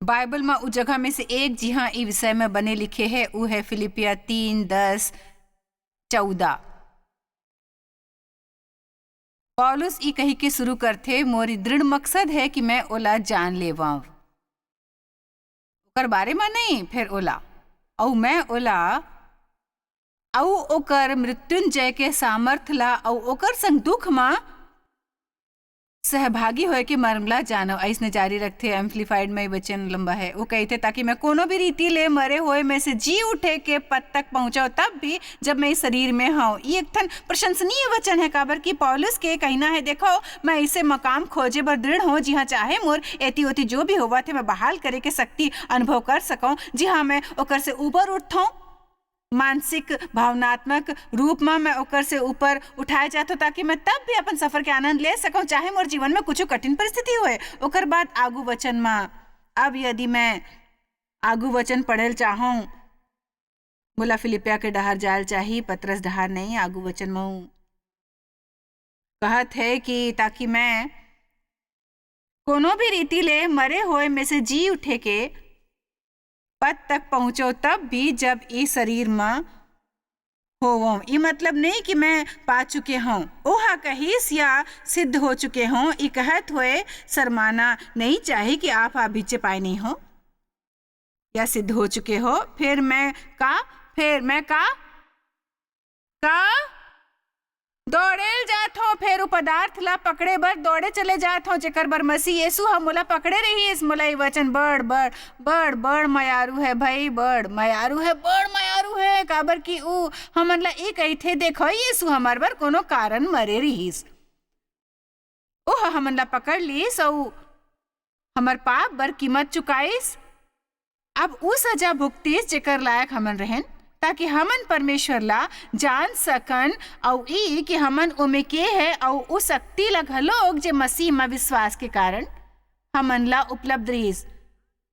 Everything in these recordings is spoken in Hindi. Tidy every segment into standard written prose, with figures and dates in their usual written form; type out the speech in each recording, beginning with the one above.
बाइबल में उ जगह में से एक जी हाँ ई विषय में बने लिखे है उ है फिलिपिया 3:10-14। पौलुस ई कही के शुरू करथे, मोरी दृढ़ मकसद है कि मैं ओला जान लेवाऊं। ओकर बारे में नहीं, फिर ओला औ मैं ओला औ ओकर मृत्युंजय के सामर्थ ला औ ओकर संग दुख में सहभागी होए के मरमला जानो। ऐसने जारी रखते एम्पलीफाइड में वचन लंबा है। वो कहते ताकि मैं कोनो भी रीति ले मरे हुए में से जी उठे के पद तक पहुंचाओ, तब भी जब मैं इस शरीर में हूँ। ये एक ठन प्रशंसनीय वचन है, काबर की पौलुस के कहना है, देखो मैं इसे मकाम खोजे बर दृढ़ हूँ। जी हाँ, चाहे मोर एती ओती जो भी होवा थे मैं बहाल करे के शक्ति अनुभव कर सकूं। जी हाँ, मैं ओकर से ऊपर उठता हूँ, मानसिक भावनात्मक रूप में मैं ओकर से ऊपर उठाए जाता हूं, ताकि मैं तब भी अपन सफर के आनंद ले सकूं, चाहे मोर जीवन में कुछ कठिन परिस्थिति होए। ओकर बाद आगू वचन में, अब यदि मैं आगू वचन पढ़ल चाहूं, बोला फिलिपिया के डहार जाल चाहिए, पतरस डहार नहीं। आगू वचन में कहत है कि ताकि मैं कोनो भी रीति ले मरे हुए में से जी उठे के पद तक पहुंचो, तब भी जब इस शरीर में हो। ये मतलब नहीं कि मैं पा चुके हूँ, ओहा कहीस या सिद्ध हो चुके हों। ये कहत हुए शर्माना नहीं चाहिए कि आप बीचे पाए नहीं हो या सिद्ध हो चुके हो। फिर मैं का दौड़े जात हो, फिर पदार्थ ला पकड़े बर दौड़े चले जात हो, जेकर बर मसीह यीशु हम मोला पकड़े रही। इस मोला वचन बड़ मयारू है भाई, बड़ मयारू है। काबर की ऊ हमन ला एक थे, देखो यीशु हमार बर कोनो कारण मरे रहीस, ओह हमन ला पकड़ लीस औ हमार पाप बर कीमत चुकाईस। अब ऊ सजा भुगतीस जेकर लायक हमन रहन, ताकि हमन परमेश्वर ला जान सकन औ ई कि हमन ओमे के है औ उ शक्ति ला घलोक जे मसीह में विश्वास के कारण हमन ला उपलब्ध रहीस।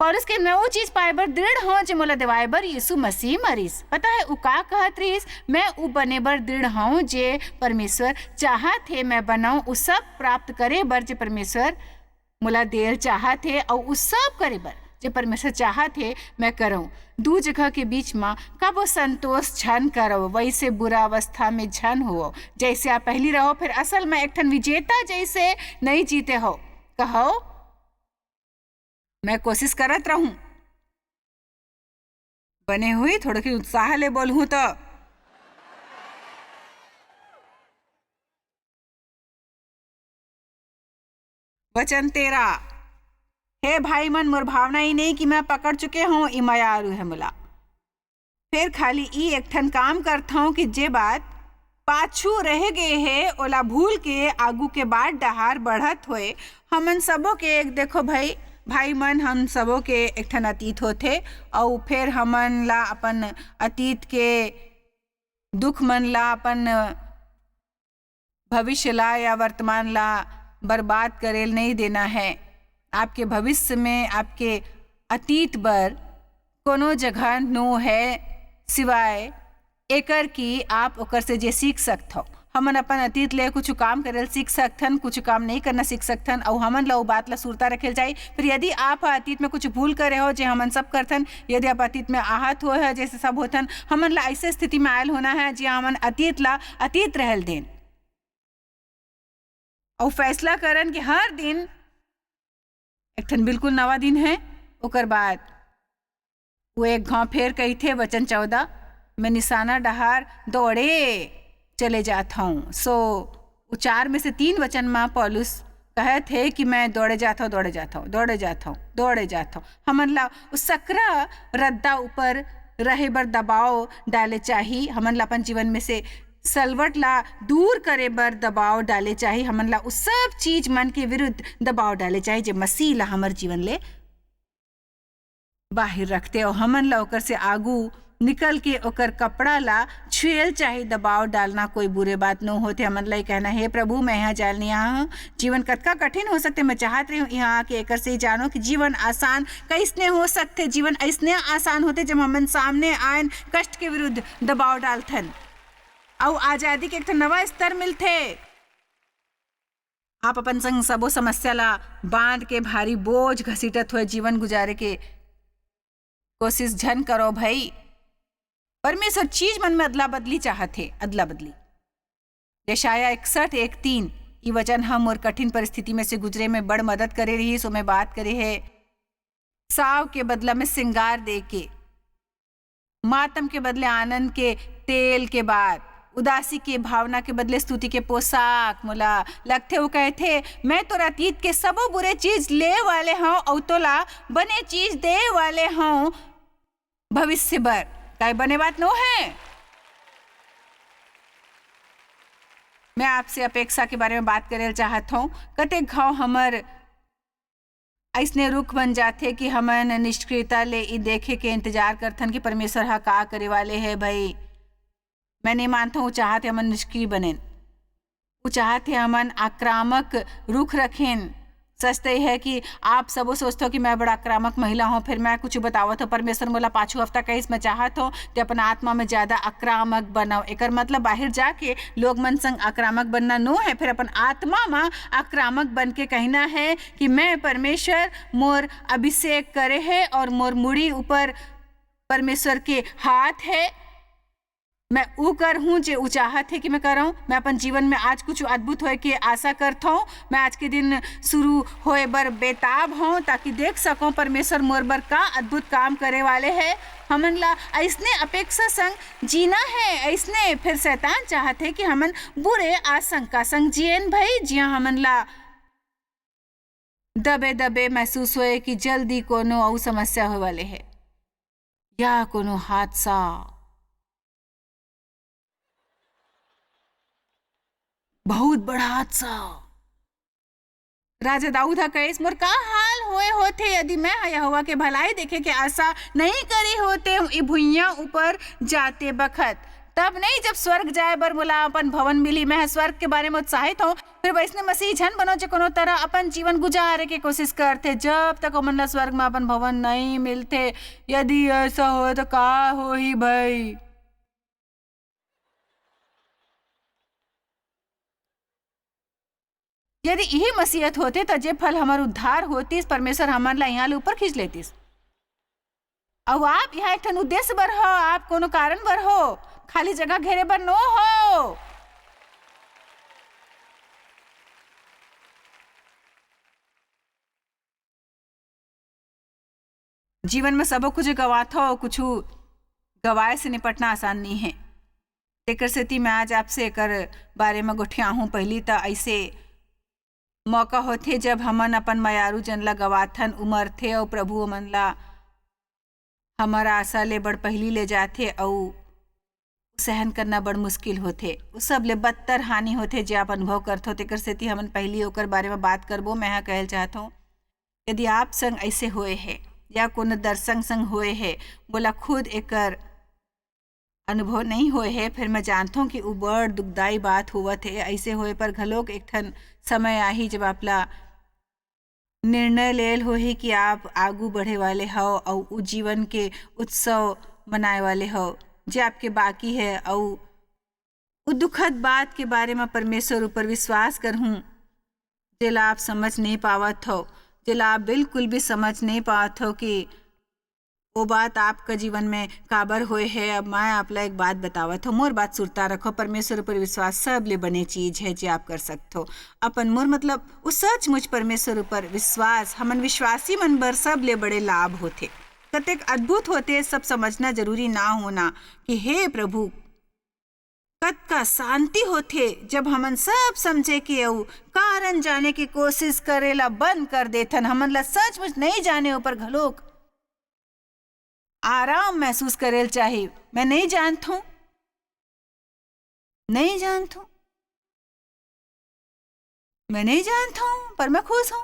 पौलुस के नौ चीज पाए बर दृढ़ हो जे मोला दिवाए बर यीशु मसीह मरीस। पता है उ का कहत रहीस, मैं उ बने बर दृढ़ हूँ जे परमेश्वर चाहत है मैं बनाऊं। उ सब प्राप्त करे बर जे परमेश्वर मोला देर चाहत है और उ सब करे बर जे परमेश्वर चाहत है मैं करूं। दू जगह के बीच में कब वो संतोष झन करो, वैसे बुरा अवस्था में झन हो। जैसे आप पहली रहो, फिर असल में एक ठन विजेता जैसे नहीं जीते हो। कहो मैं कोशिश करत रहूं, बने हुई थोड़ा की उत्साह ले बोलूं तो वचन 13। हे भाई मन, मोर भावना ही नहीं कि मैं पकड़ चुके हूँ, ई मयारू है मोला। फिर खाली ई एक ठन काम करता हूँ कि जे बात पाछू रह गए है ओला भूल के आगू के बाद डहार बढ़त होए। हमन सबों के एक देखो भाई मन, हम सबों के एक ठन अतीत होते और फिर हमन ला अपन अतीत के दुख मन ला अपन भविष्य ला या वर्तमान ला बर्बाद करेल नहीं देना है। आपके भविष्य में आपके अतीत बर कोनो जगह नो है सिवाय एकर की आप ओकर से जे सीख सकते हो। हमन अपन अतीत ले कुछ काम करल सीख सकथन, कुछ काम नहीं करना सीख सकथन और हमन ला वो बात ला सुरता रखेल जाए। फिर यदि आप अतीत में कुछ भूल करे हो जे हमन सब करथन, यदि आप अतीत में आहत हो है जैसे सब होथन, हमन ला ऐसे स्थिति में आयल होना है जी हमन अतीत ला अतीत रहल देन और फैसला करन कि हर दिन एक ठन बिल्कुल नवा दिन है। ओकर बाद वो एक घाव फेर कही थे वचन 14, मैं निशाना डहार दौड़े चले जाता हूँ। वो 4 में से 3 वचन में पौलुस कहे थे कि मैं दौड़े जाता हूँ। हमन ला उस सकरा रद्दा ऊपर रहे बर दबाव डाले चाहिए। हमन ला अपन जीवन में से सलवट ला दूर करे बर दबाव डाले चाहिए। हमन ला उस सब चीज मन के विरुद्ध दबाव डाले चाहिए जे मसीह ला हमर जीवन ले बाहर रखते और हमन ला ओकर से आगू निकल के ओकर कपड़ा ला छुएल चाहिए। दबाव डालना कोई बुरे बात न होते। हमन ला कहना, हे प्रभु मैं यहाँ जाल नहीं आया हूँ, जीवन कतका कठिन हो सकते, मैं चाहत रही हूँ यहाँ आके एकर से जानो कि जीवन आसान कैसने हो सकते। जीवन ऐसने आसान होते जब हमन सामने आयन कष्ट के विरुद्ध दबाव डालथन और आजादी के एक नवा स्तर मिलते। आप अपन संग सबो समस्या ला बांध के भारी बोझ घसीटत हुए जीवन गुजारे के कोशिश झन करो भाई। परमेश्वर चीज मन में अदला बदली चाहत है, अदला बदली। यशाया 61:1-3 ई वचन हम और कठिन परिस्थिति में से गुजरे में बड़ मदद करे रही। सो मैं बात करे है साव के बदला में सिंगार दे के, मातम के बदले आनंद के तेल के बाद, उदासी के भावना के बदले स्तुति के पोशाक मोला लगथे। वो कहथे मैं तो अतीत के सबो बुरे चीज ले वाले हूँ और तोला बने चीज दे वाले हूँ भविष्य बर। काय बने बात नो है। मैं आपसे अपेक्षा के बारे में बात करे चाहत हूँ। कतेक घाव हमर ऐसने रुख बन जाते कि हमन निष्क्रियता ले ई देखे के इंतजार करथन कि परमेश्वर हा का करे वाले है। भाई मैं नहीं मानता हूँ चाहते हमन निष्क्रिय बने, वो चाहते हमन आक्रामक रुख रखें। सच तो है कि आप सबो सोचते हो कि मैं बड़ा आक्रामक महिला हूँ, फिर मैं कुछ बतावत हो परमेश्वर मोला 5 हफ्ता कहीस मैं चाहत हो कि अपन आत्मा में ज्यादा आक्रामक बनाओ। एकर मतलब बाहर जाके लोग मन संग आक्रामक बनना नो है, फिर अपन आत्मा में आक्रामक बन के कहना है कि मैं परमेश्वर मोर अभिषेक करे है और मोर मुड़ी ऊपर परमेश्वर के हाथ है। मैं ऊ कर हूँ जो ऊ चाहत है कि मैं कर रहा हूँ। मैं अपन जीवन में आज कुछ अद्भुत होए के आशा करता हूँ। मैं आज के दिन शुरू होए बर बेताब हूँ ताकि देख सकूँ परमेश्वर मोर बर का अद्भुत काम करे वाले है। हमन ला ऐसने अपेक्षा संग जीना है। ऐसने फिर शैतान चाहत है कि हमन बुरे आशंका संग जियन भाई, जिया हमन ला दबे दबे महसूस होए कि जल्दी कोनो और समस्या हो वाले है या कोनो हादसा। बहुत बड़ा हादसा। राजा दाऊद कहेस मोर का हाल होए होते यदि मैं यहोवा के भलाई देखे के आशा नहीं करी होते ई भुइयां ऊपर जाते बखत। तब नहीं जब स्वर्ग जाए बर मोला अपन भवन मिली, मैं स्वर्ग के बारे में उत्साहित हूँ। फिर वैसने मसीह झन बनो जो कोनो तरह अपन जीवन गुजारे के कोशिश करते जब तक मन ला स्वर्ग में अपन भवन नहीं मिलते। यदि ऐसा हो तो का हो ही भाई। यदि यही मसीहत होते तो जे फल हमार उद्धार होतीस परमेश्वर हमार ला यहाँ ऊपर खींच लेतीस। अब आप यहाँ एक ठन उद्देश्य बर हो, आप कोनो कारण बर हो, खाली जगह घेरे बर नो हो। जीवन में सबो कुछ गवात हो, कुछ गवाए से निपटना आसान नहीं है। एकर सेती मैं आज आपसे एकर बारे में गोठिया हूँ। पहली तो ऐसे मौका होथे जब हमन अपन मयारू जन ला गवाथन उमर थे और प्रभु हमन ला हमारा आशा ले बड़ पहली ले जाथे और सहन करना बड़ मुश्किल होथे। उस सब ले बदतर हानि होथे जे आप अनुभव करते हो। तेकर सेती हमन पहली ओकर बारे में बात करबो। मैं कहल चाहत हूँ यदि आप संग ऐसे होए है या कोनो दर्शन संग होए है, बोला खुद एकर अनुभव नहीं होए है, फिर मैं जानता हूँ कि वो बड़ दुखदाई बात हुवत है। ऐसे होए पर घलोक एक ठन समय आही जब आपला निर्णय लेल होही कि आप आगू बढ़े वाले हो और उस जीवन के उत्सव मनाए वाले हो जे आपके बाकी है। और उस दुखद बात के बारे में परमेश्वर ऊपर विश्वास कर हूँ जेला आप समझ नहीं पावत हो, जेला आप बिल्कुल भी समझ नहीं पावत हो कि वो बात आपका जीवन में काबर होए है। अब मैं आपला एक बात बतावत हो, मोर बात सुरता रखो। परमेश्वर पर विश्वास सब ले बने चीज है जे आप कर सकते हो। अपन मोर मतलब उस सचमुच परमेश्वर पर विश्वास हमन विश्वासी मन बर सब ले बड़े लाभ होते, कतेक अद्भुत होते। सब समझना जरूरी ना होना कि हे प्रभु कत का शांति होते जब हमन सब समझे के औ कारण जाने की कोशिश करेला बंद कर देथन। हमन ला सचमुच नहीं जाने ऊपर घलोक आराम महसूस करेल चाहिए। मैं नहीं जानता हूं, नहीं जानता हूं, मैं नहीं जानता हूं पर मैं खुश हूं।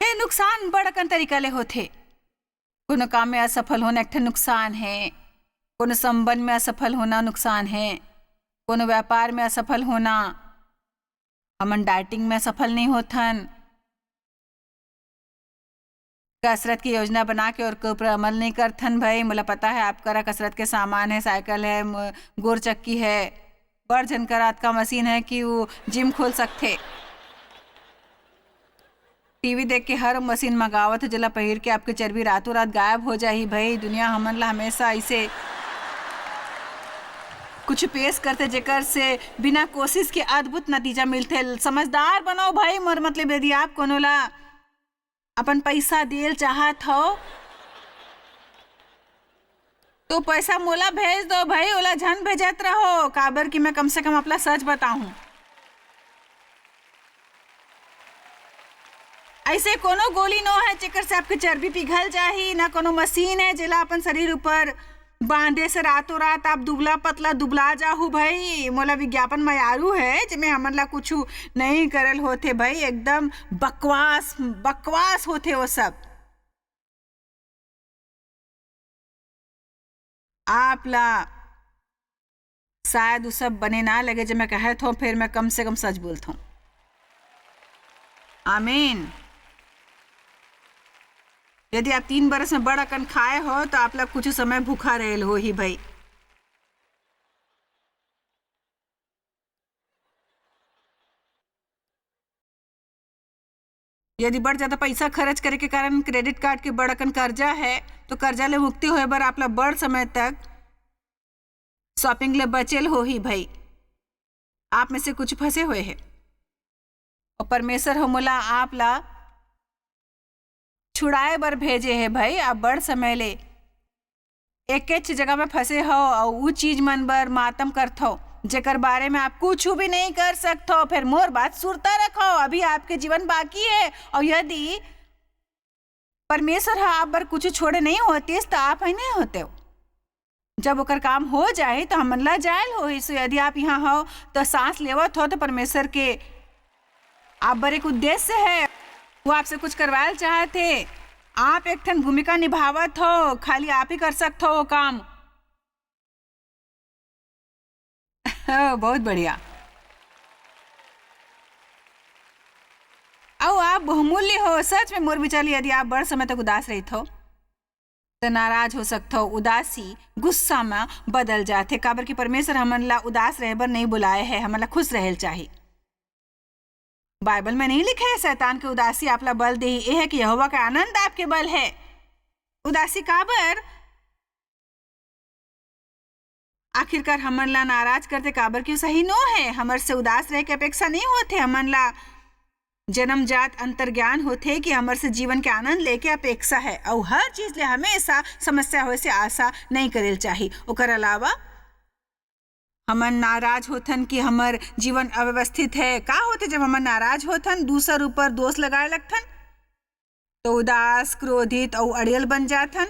ये नुकसान बड़कन तरीका ले होथे। कोनो काम में असफल होना एक ठन नुकसान है, कोनो संबंध में असफल होना नुकसान है, कोनो व्यापार में असफल होना, हमन डाइटिंग में सफल नहीं होथन, कसरत की योजना बना के और के ऊपर अमल नहीं करथन भाई। मुला पता है आप करा कसरत के सामान है, साइकिल है, गोर चक्की है, बड़ झनकरात का मशीन है कि वो जिम खोल सकते। टीवी देख के हर मशीन मंगावत है जला पहिर के आपके चर्बी रातों रात गायब हो जाही भाई। दुनिया हमन ला हमेशा ऐसे कुछ पेश करते जेकर से बिना कोशिश के अद्भुत नतीजा मिलते। समझदार बनाओ भाई। मोर मतलब यदि आप कोनो ला अपन पैसा देल चाहत हो तो पैसा मोला भेज दो भाई, ओला झन भेजत रहो। काबर कि मैं कम से कम अपना सच बताऊं। ऐसे कोनो गोली नो है जेकर से आपके चर्बी पिघल जाही, ना कोनो मशीन है जेला अपन शरीर ऊपर बांधे से रातों रात आप दुबला पतला दुबला जाहू भाई। मोला विज्ञापन मयारू है जिसमें हमन ला कुछ नहीं करल होते भाई। एकदम बकवास बकवास होते वो सब। आप ला शायद वो सब बने ना लगे जब मैं कहत हूँ, फिर मैं कम से कम सच बोलता हूँ। आमीन। यदि आप 3 बरस में बड़ा कन खाए हो तो आप लोग कुछ समय भूखा रहे हो ही भाई। यदि बड़ ज्यादा पैसा खर्च करे के कारण क्रेडिट कार्ड के बड़ा कन कर्जा है तो कर्जा ले मुक्ति होए बर आप लोग बड़ समय तक शॉपिंग ले बचेल हो ही भाई। आप में से कुछ फंसे हुए हैं और परमेश्वर हो मोला आप ला छुड़ाए बर भेजे है भाई। आप बड़ समय ले एक जगह में फंसे हो और वो चीज मन बर मातम करथो जेकर बारे में आप कुछ भी नहीं कर सकते। फिर मोर बात सुरता रखो, अभी आपके जीवन बाकी है। और यदि परमेश्वर आप बर कुछ छोड़े नहीं होती तो आप ही नहीं होते हो। जब ओकर काम हो जाए तो हमन ला जायल हो। सो यदि आप यहाँ हो तो सांस लेवत हो तो परमेश्वर के आप बर एक उद्देश्य है, वो आपसे कुछ करवायल चाहते। आप एक ठन भूमिका निभावत हो, खाली आप ही कर सकते हो वो काम। बहुत बढ़िया। आओ आप बहुमूल्य हो सच में मोर विचार। यदि आप बड़ समय तक उदास रही हो तो नाराज हो सकते हो। उदासी गुस्सा में बदल जाते। काबर की परमेश्वर हमन ला उदास रहे बर नहीं बुलाए है, हमन ला खुश रहल चाहिए। बाइबल में नहीं लिखे है शैतान के उदासी आपला बल दे, ये है कि यहोवा का आनंद आपके बल है। उदासी काबर आखिरकार हमन ला नाराज करते काबर क्यों सही नो है। हमर से उदास रहे के अपेक्षा नहीं होते। हमन ला जन्मजात अंतर्ज्ञान होते कि हमर से जीवन के आनंद लेके अपेक्षा है और हर चीज ले हमेशा समस्या हो से आशा नहीं करेल चाहिए। ओकर अलावा हमन नाराज होथन कि हमर जीवन अव्यवस्थित है। का होते जब हमन नाराज होथन दूसर ऊपर दोष लगाए लगथन तो उदास क्रोधित और अड़ियल बन जाथन।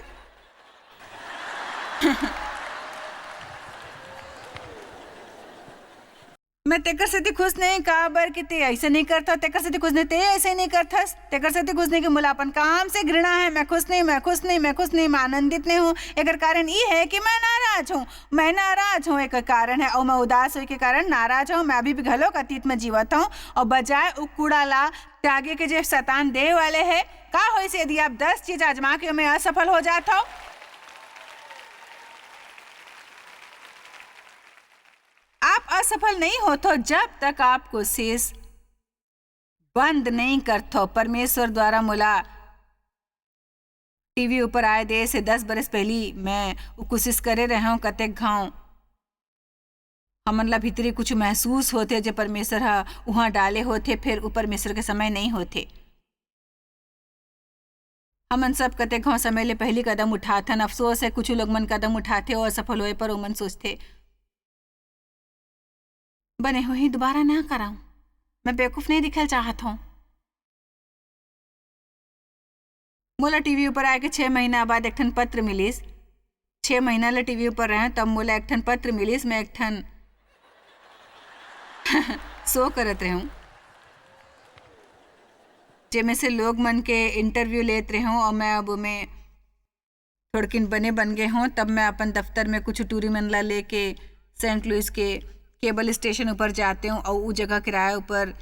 मैं तेकर से खुश नहीं काबर कि ते ऐसे नहीं करता। तेकर से खुश नहीं, ते ऐसे नहीं करता। तेकर से खुश नहीं कि मुला अपन काम से घृणा है। मैं खुश नहीं, मैं खुश नहीं, मैं खुश नहीं, मैं आनंदित नहीं हूँ। एक कारण ये है कि मैं नाराज हूँ। मैं नाराज हूँ एक कारण है और मैं उदास हो के कारण नाराज हूँ। मैं अभी भी घलोक अतीत में जीवत हूँ और बजाय उ कूड़ा ला त्यागे के जो शैतान दे वाले है। का हो से यदि आप 10 चीज आजमा के मैं असफल हो जाता हो आप असफल नहीं होते जब तक आप कोशिश बंद नहीं करते। परमेश्वर द्वारा मुला टीवी ऊपर आए दे से 10 बरस पहली मैं वो कोशिश करे रहे हूँ। कतेक घाव हमन ला भीतरी कुछ महसूस होते जो परमेश्वर हा वहाँ डाले होते, फिर वो परमेश्वर के समय नहीं होते। हमन सब कतेक घाव समय ले पहली कदम उठाथन। अफसोस है कुछ लोग मन कदम उठाते और असफल होए पर मन सोचते बने हो ही दोबारा ना कराऊं। मैं बेवकूफ नहीं दिखल चाहत हूं। मोला टीवी ऊपर आए के 6 महीना बाद एक ठन पत्र मिलिस। 6 महीना ले टीवी ऊपर रहे तब मोला एक ठन पत्र मिलिस। मैं एक ठन शो करत रहूं जेमे से लोग मन के इंटरव्यू लेत रहे हूं और मैं अब में थोड़किन बन गए हूं। तब मैं अपन दफ्तर में कुछ टूरी मन ला लेके सेंट लुइस के केबल स्टेशन ऊपर जाते हूँ और वो जगह किराए ऊपर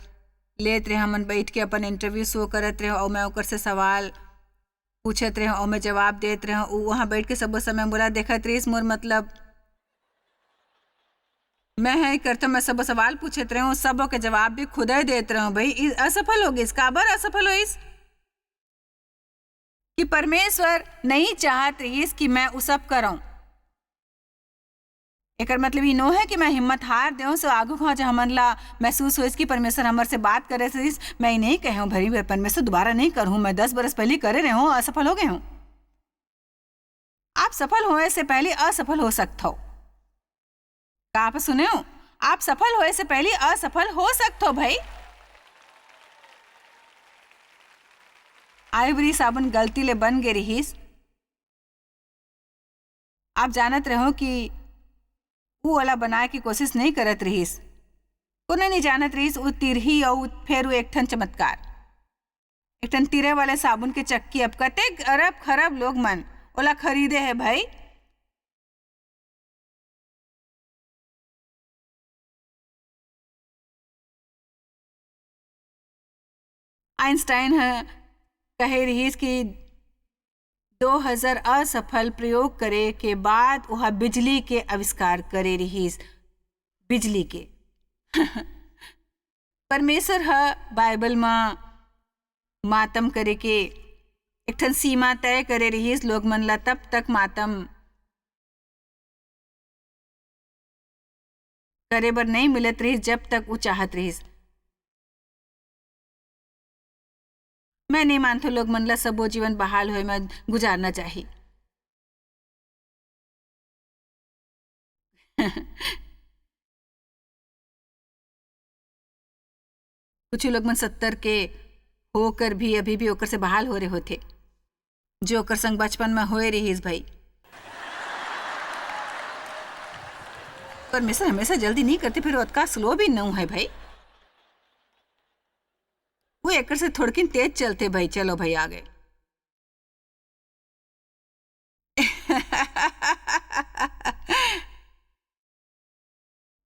लेत रहे हमन बैठ के अपन इंटरव्यू शो करत रहे और मैं ओकर से सवाल पूछत रहे और मैं जवाब देत रहे। उ वहाँ बैठ के सब समय बोला, देखत रहीस मोर मतलब मैं है करता, मैं सब सवाल पूछत रहे हूँ, सबों के जवाब भी खुद ही देत रहे हूँ। भाई असफल हो गई, काबर असफल हो इस कि परमेश्वर नहीं चाहत रहीस कि मैं उ सब करूं। एकर मतलब ये नो है कि मैं हिम्मत हार देऊं सो आगू पहुंच हमन ला महसूस होइस कि परमेश्वर हमर से बात करे से मैं नहीं कहूं भरी परमेश्वर दोबारा नहीं करूं, मैं 10 बरस पहले करे रहे हूं, असफल हो गए हूं। आप सफल होए से पहले असफल हो सकते हो। का आप सुने हो? आप सफल होए से पहले असफल हो सकते हो भाई। आइवरी साबुन गलती ले बन गए रहीस। आप जानत रहो कि वो वाला बनाए की कोशिश नहीं करत रहीस। कोने नहीं जानत रहीस वो तिरही और फिर वो एक ठन चमत्कार, एक ठन तिरे वाले साबुन के चक्की अब कते अरब खरब लोग मन ओला खरीदे है भाई। आइंस्टाइन है कहे रहीस कि 2000 असफल प्रयोग करे के बाद वह बिजली के आविष्कार करे रहीस। बिजली के परमेश्वर है बाइबल में मातम करे के एक ठन सीमा तय करे रहीस, लोग मन ला तब तक मातम करे बर नहीं मिलत रहीस जब तक वो चाहत रहीस। मैं नहीं मानता लोग मन ला सबो जीवन बहाल होए में गुजारना चाहिए। कुछ लोग मन 70 के होकर भी अभी भी ओकर से बहाल हो रहे होते, जो ओकर संग बचपन में होए रहीस भाई। परमेश्वर हमेशा जल्दी नहीं करते, फिर ओतका स्लो भी नहीं है भाई। वो एकर से थोड़किन तेज चलते भाई। चलो भाई आगे।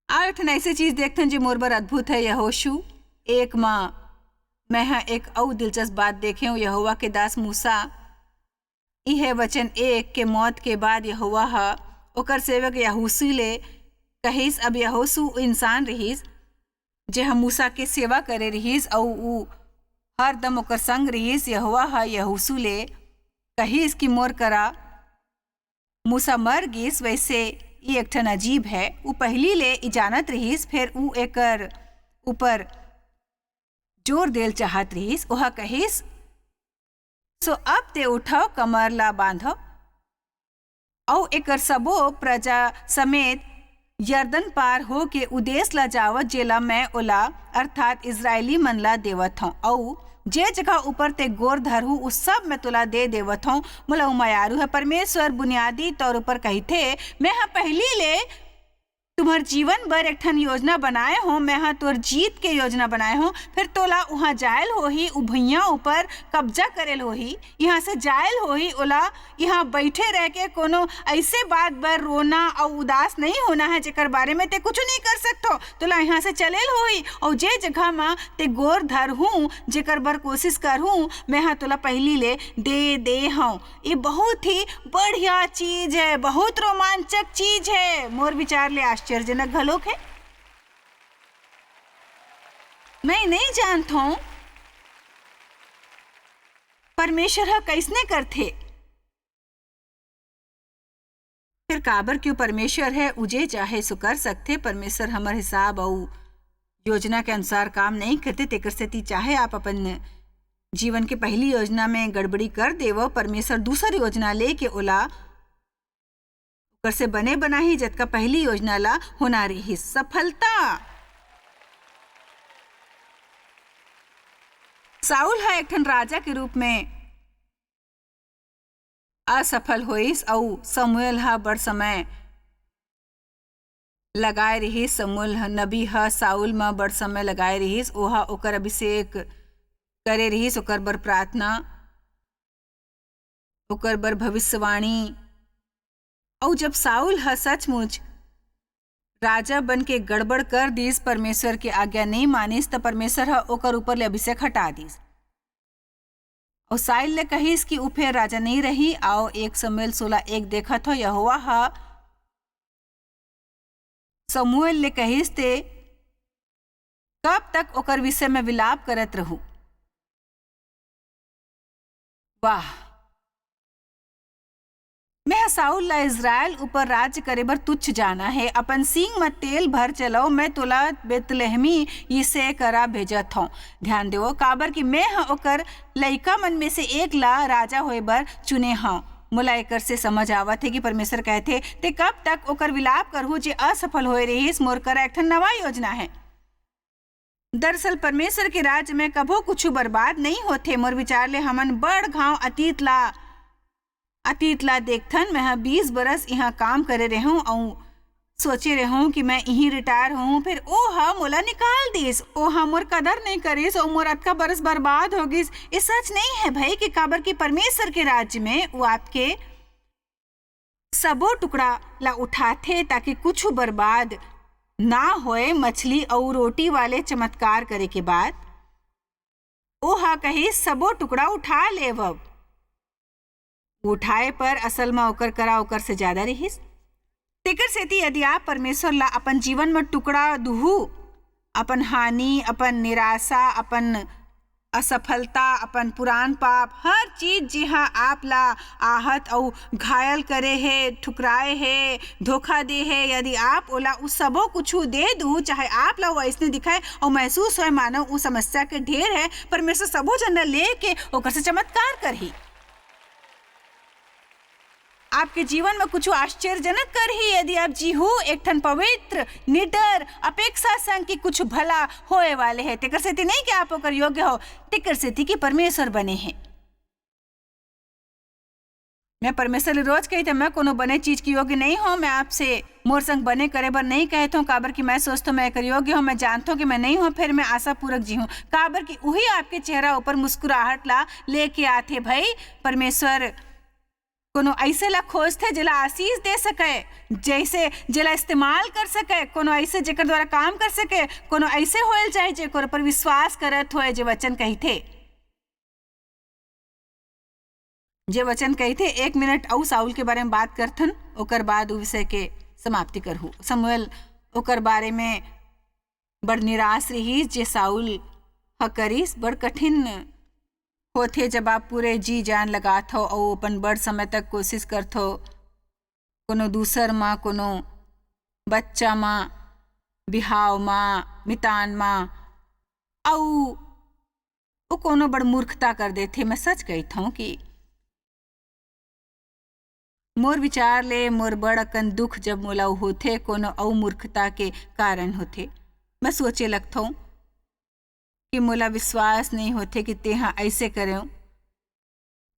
आठ ऐसी चीज देखते हैं जो मोर बर अद्भुत है। यहोशू 1 माँ मैं हाँ एक और दिलचस्प बात देखे हूँ। यहोवा के दास मूसा यह वचन 1 के मौत के बाद यहोवा हा ओकर सेवक यहोशू ले कहिस। अब यहोशू इंसान रहीस जे हम मूसा के सेवा करे रहीस और ऊ हर दम ओकर संग रहीस। यहोवा हा यहोशू ले कहिस कि मोर करा मूसा मर गिस, वैसे ये एक ठन अजीब है। ऊ पहली ले जानत रहीस, फिर ऊ एकर ऊपर जोर देल चाहत रहीस। ओहा कहिस सो अब ते उठाओ कमर ला बांधो औ एकर सबो प्रजा समेत यर्दन पार हो के उदेश ला जावत जेला मैं ओला अर्थात इजरायली मन ला देवत हूँ औ जे जगह ऊपर ते गोर धरहू उस सब में तुला दे देवत हूँ। मोला उमायारू है। परमेश्वर बुनियादी तौर पर कहते मैं हाँ पहली ले तुम्हार जीवन भर एक ठन योजना बनाए हो, मैं हाँ तोर जीत के योजना बनाए हो। फिर तोला वहाँ जायल होही, भुइया ऊपर कब्जा करेल होही, यहाँ से जायल होही। ओला यहाँ बैठे रह के कोनो ऐसे बात बर रोना और उदास नहीं होना है जेकर बारे में ते कुछ नहीं कर सकतो। तोला यहाँ से चलेल होही और जे जगह में ते गोर धर हूँ जेकर बर कोशिश कर हूँ, मैं हाँ तोला पहली ले दे हूँ। ये बहुत ही बढ़िया चीज है, बहुत रोमांचक चीज है। मोर विचार ले आश्चर्यजनक घलोक है। मैं नहीं जानता हूं परमेश्वर हा कैसने करथे। फिर काबर क्यों परमेश्वर है उजे चाहे सो कर सकते। परमेश्वर हमारे हिसाब और योजना के अनुसार काम नहीं करते। तेकर से ती चाहे आप अपन जीवन के पहली योजना में गड़बड़ी कर देवो, परमेश्वर दूसरी योजना ले के ओला कर से बने बना ही जतका पहली योजना ला होना रही सफलता। साउल है एक ठन राजा के रूप में असफल होइस और समूएल हा बड़ समय लगाए रहीस। समूएल नबी हा साउल में बड़ समय लगाए रहीस। ओहा ओकर अभिषेक करे रहीस, ओकर बर प्रार्थना, ओकर बर भविष्यवाणी। और जब साउल हा सचमुच राजा बन के गड़बड़ कर दीस, परमेश्वर की आज्ञा नहीं मानिस, तो परमेश्वर हा ओकर ऊपर ले अभिषेक हटा दीस और साइल ले कहिस कि उ फेर राजा नहीं रही। आओ 1 शमूएल 16:1 देखत हो, यहोवा ह शमूएल ले कहिस ते कब तक ओकर विषय में विलाप करत रहूं। वाह, मैं साउल ला इज़राइल ऊपर राज्य करे बर तुच्छ जाना है। अपन सींग में तेल भर चलाओ, मैं तोला बेतलहमी इसे करा भेजत हूँ। ध्यान देवो, काबर कि मैं ओकर लइका मन में से एक ला राजा होए बर चुने हूँ। मोला एकर से समझ आवत है कि परमेश्वर कहते ते कब तक ओकर विलाप करहूँ जे असफल होए रहीस। मोर करा एक ठन नवा योजना है। दरअसल परमेश्वर के राज्य में कभो कुछ बर्बाद नहीं होते। मोर विचार ले हमन बड़ घाव अतीत ला देखथन। मैं 20 बरस यहाँ काम करे रहूं और सोचे रहूं कि मैं यहीं रिटायर हूँ, फिर ओ मोला निकाल दिस। ओ मोर कदर नहीं करिस और मोर अतका बरस बर्बाद हो गिस। ये सच नहीं है भाई कि काबर की परमेश्वर के राज्य में वो आपके सबो टुकड़ा ला उठाते ताकि कुछ बर्बाद ना होए। मछली और रोटी वाले चमत्कार करे के बाद ओ कही सबो टुकड़ा उठा लेवब। उठाए पर असल में ओकर करा ओकर से ज्यादा रहीस। तेकर सेती यदि आप परमेश्वर ला अपन जीवन में टुकड़ा दुहू, अपन हानि, अपन निराशा, अपन असफलता, अपन पुरान पाप, हर चीज जिहा आप ला आहत और घायल करे है, ठुकराए है, धोखा दे है, यदि आप ओला उस सबो कुछ दे दू, चाहे आप ला वो ऐसने दिखाए और महसूस होए मानो उस समस्या के ढेर है, परमेश्वर सबो जन लेके ओकर से चमत्कार करही। आपके जीवन में कुछ आश्चर्यजनक कर ही यदि आप जीहू एक ठन पवित्र, निडर, अपेक्षा संग की कुछ भला होए वाले है। तेकर सेती नहीं कि आप ओकर योग्य हो, तेकर सेती कि परमेश्वर बने हैं। मैं परमेश्वर ले रोज कही था मैं कोनो बने चीज की योग्य नहीं हूँ। मैं आपसे मोर संग बने करे बर नहीं कहता हूँ, काबर कि मैं सोचता हूँ मैं एकर योग्य हूँ। मैं जानता हूँ कि मैं नहीं हूँ, फिर मैं आशा पूर्वक जी हूँ, काबर कि वही आपके चेहरा ऊपर मुस्कुराहट ला लेके आते। भाई परमेश्वर कोनो ऐसे ला खोजते जिला आशीष दे सके, जैसे जिला इस्तेमाल कर सके, कोनो ऐसे जेकर द्वारा काम कर सके, कोनो ऐसे होल चाहे जेकर पर विश्वास करत होए। जे वचन कही थे, जे वचन कही थे 1 मिनट और साउल के बारे में बात करथन, ओकर बाद उ विषय के समाप्ति करहु। शमूएल ओकर बारे में बड़ निराश रही जे साउल करिस। बड़ कठिन होथे जब आप पूरे जी जान लगात हो और अपन बड़ समय तक कोशिश करत हो कोनो दूसर माँ, कोनो बच्चा माँ, बिहाव माँ, मितान माँ, और कोनो बड़ मूर्खता कर देथे। मैं सच कहत हूँ कि मोर विचार ले मोर बड़ अकन दुख जब मोला होथे कोनो और मूर्खता के कारण होथे। मैं सोचे लगता हूँ कि मोला विश्वास नहीं होते कि ते हाँ ऐसे करे।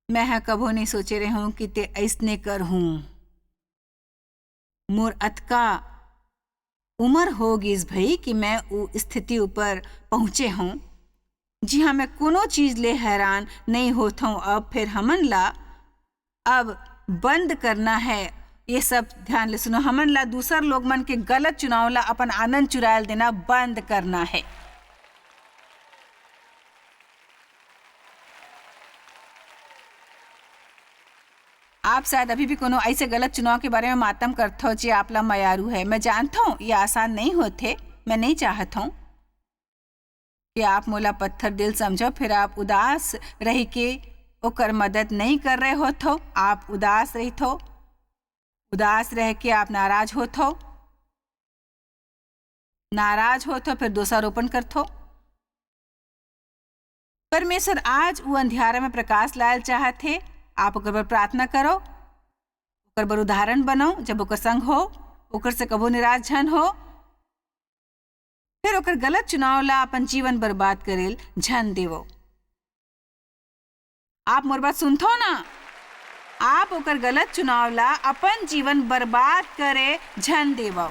मैं हाँ कभो नहीं सोचे रहे हूँ कि ते ऐसने कर हूँ। मोर अतका उम्र हो गईस भाई कि मैं वो स्थिति ऊपर पहुँचे हूँ जी हाँ मैं कोनो चीज ले हैरान नहीं होता हूँ। अब फिर हमन ला अब बंद करना है ये सब। ध्यान ले सुनो, हमन ला दूसर लोग मन के गलत चुनाव ला अपन आनंद चुरायल देना बंद करना है। आप शायद अभी भी कोनो ऐसे गलत चुनाव के बारे में मातम करते हो जी आप ला मयारू है। मैं जानता हूँ ये आसान नहीं होते। मैं नहीं चाहता हूँ कि आप मोला पत्थर दिल समझो, फिर आप उदास रही के ओकर मदद नहीं कर रहे हो तो आप उदास रही थो, उदास रह के आप नाराज हो थो, नाराज हो तो फिर दोषारोपण कर थो। परमेश्वर आज वो अंधियारा में प्रकाश लायल चाहते। आप ओकर बर प्रार्थना करो, ओकर बर उदाहरण बनो। जब ओकर संग हो ओकर से कबो निराश झन हो, फिर ओकर गलत चुनाव ला अपन जीवन बर्बाद करेल झन देवो। आप मोर बात सुनथो ना, आप ओकर गलत चुनाव ला अपन जीवन बर्बाद करे झन देवो।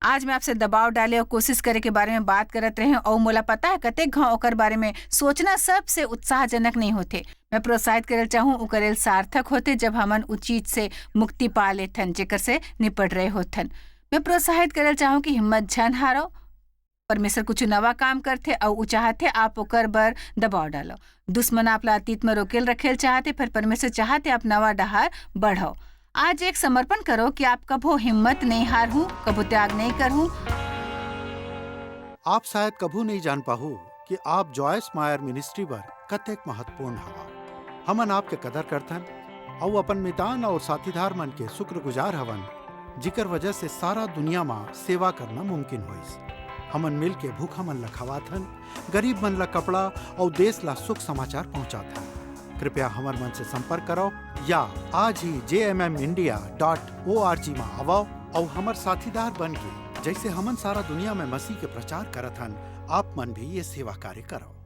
आज मैं आपसे दबाव डाले और कोशिश करे के बारे में बात करत रहे और मोला पता है कते घाव ओकर बारे में सोचना सबसे उत्साहजनक नहीं होते। मैं प्रोत्साहित करल चाहूँ उ करेल सार्थक होते जब हमन उस चीज से मुक्ति पा लेथन जेकर से निपट रहे होथन। मैं प्रोत्साहित करल चाहूँ कि हिम्मत झन हारो, परमेश्वर कुछ नवा काम करथे और उ चाहथे आप ओकर बर दबाव डालो। दुश्मन आपला अतीत में रोकेल रखेल चाहते, फिर परमेश्वर चाहते आप नवा डहार बढ़ो। आज एक समर्पण करो कि आप कभो हिम्मत नहीं हारू, कभो त्याग नहीं करूँ। आप शायद कभू नहीं जान पाहू कि आप जॉयस मायर मिनिस्ट्री बर कतेक महत्वपूर्ण हवा। हमन आपके कदर करथन और अपन मितान और साथीदार मन के शुक्रगुजार हवन, जिकर वजह से सारा दुनिया में सेवा करना मुमकिन होइस। हमन मिल के भूखा मन ला खवाथन, गरीब मन ला कपड़ा और देश ला सुख समाचार पहुंचाथन। कृपया हमर मन से संपर्क करो या आज ही jmmindia.org में आवो और हमर साथीदार बन के जैसे हमन सारा दुनिया में मसीह के प्रचार करत हन, आप मन भी ये सेवा कार्य करो।